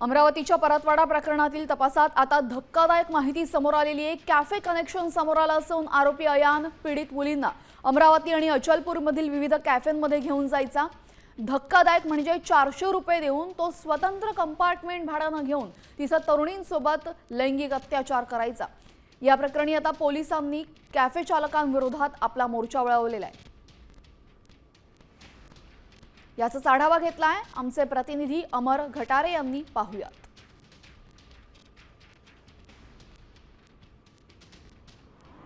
अमरावतीच्या परतवाडा प्रकरणातील तपासात आता धक्कादायक माहिती समोर आलेली आहे। कॅफे कनेक्शन समोर आलं असून आरोपी अयान पीडित मुलींना अमरावती आणि अचलपूरमधील विविध कॅफेंमध्ये घेऊन जायचा। धक्कादायक म्हणजे 400 रुपये देऊन तो स्वतंत्र कंपार्टमेंट भाड्याने घेऊन तिचा तरुणींसोबत लैंगिक अत्याचार करायचा। या प्रकरणी आता पोलिसांनी कॅफे चालकांविरोधात आपला मोर्चा वळवलेला आहे। याचा आढावा घेतलाय आमचे प्रतिनिधी अमर घटारे यांनी। पाहूयात।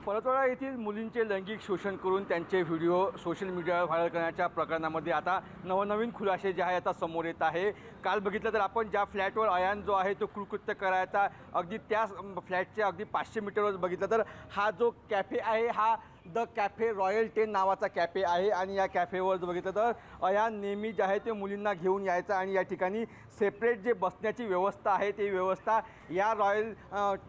परतवाडा येथील मुलींचे लैंगिक शोषण करून त्यांचे व्हिडिओ सोशल मीडियावर व्हायरल करण्याच्या प्रकरणामध्ये आता नवनवीन खुलासे जे आहे आता समोर येत आहे। काल बघितलं तर आपण ज्या फ्लॅटवर अयान जो आहे तो कृत्य करायचा अगदी त्या फ्लॅटच्या अगदी 500 मीटरवर बघितलं तर हा जो कॅफे आहे हा द कॅफे रॉयल 10 नावाचा कॅफे आहे आणि या कॅफेवर जर बघितलं तर अयान नेहमी जे आहे ते मुलींना घेऊन यायचा आणि या ठिकाणी सेपरेट जे बसण्याची व्यवस्था आहे ती व्यवस्था या रॉयल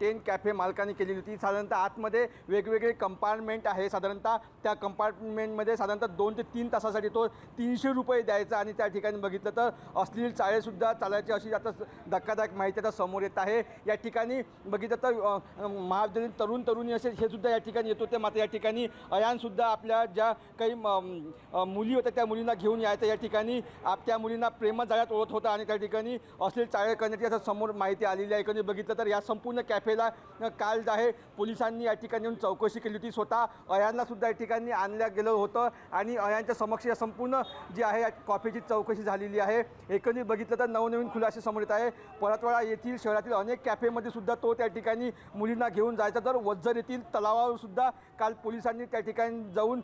10 कॅफे मालकांनी केलेली होती। साधारणतः आतमध्ये वेगवेगळे कंपार्टमेंट आहे। साधारणतः त्या कंपार्टमेंटमध्ये साधारणतः 2 ते 3 तासासाठी तो 300 रुपये द्यायचा आणि त्या ठिकाणी बघितलं तर अश्लील चाळेसुद्धा चालायची अशी आता धक्कादायक माहिती आता समोर येत आहे। या ठिकाणी बघितलं तर महाविद्यालयीन तरुणी असे हे सुद्धा या ठिकाणी येत होते। मात्र या ठिकाणी अयानसुद्धा आपल्या ज्या काही मुली होत्या त्या मुलींना घेऊन यायचं। या ठिकाणी त्या मुलींना प्रेमात जाळ्यात ओढत होता आणि त्या ठिकाणी अश्लील चाळे करण्याची आता समोर माहिती आलेली आहे। एकंदरीत बघितलं तर या संपूर्ण कॅफेला काल जे आहे पोलिसांनी या ठिकाणी येऊन चौकशी केली होती। स्वतः अयानला सुद्धा या ठिकाणी आणलं गेलं होतं आणि अयानच्या समक्ष या संपूर्ण जी आहे या कॉफीची चौकशी झालेली आहे। एकंदरीत बघितलं तर नवनवीन खुलासे समोर येत आहे। परतवाडा येथील शहरातील अनेक कॅफेमध्ये सुद्धा तो त्या ठिकाणी मुलींना घेऊन जायचा। तर वज्जर येथील तलावावर सुद्धा काल पोलिसांनी त्या ठिकाणी जाऊन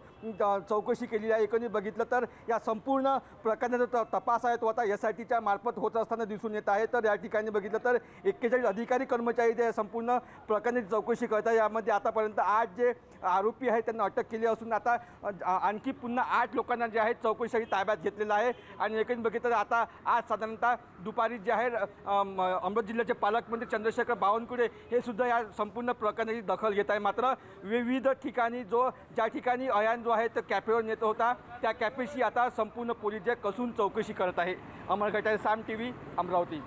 चौकशी केली आहे। एकंदरीत बघितलं तर या संपूर्ण प्रकरणाचा तपास आहे तो आता SITच्या मार्फत होत असताना दिसून येत आहे। तर या ठिकाणी बघितलं तर 41 अधिकारी कर्मचारी ते संपूर्ण प्रकरणाची चौकशी करत आहे। यामध्ये आतापर्यंत 8 जे आरोपी आहेत त्यांना अटक केली असून आता आणखी पुन्हा 8 लोकांना जे आहे चौकशीसाठी ताब्यात घेतलेलं आहे। आणि एकंदरीत बघितलं तर आता आज साधारणतः दुपारी जे आहे अमरावती जिल्ह्याचे पालकमंत्री चंद्रशेखर बावनकुळे हे सुद्धा या संपूर्ण प्रकरणाची दखल घेत आहे। मात्र विविध ठिकाणी ज्या ठिकाणी अयान जो आहे तो कॅफेवर नेत होता त्या कॅफेशी आता संपूर्ण पोलीस जे कसून चौकशी करत आहे। अमर घटारे, साम TV, अमरावती।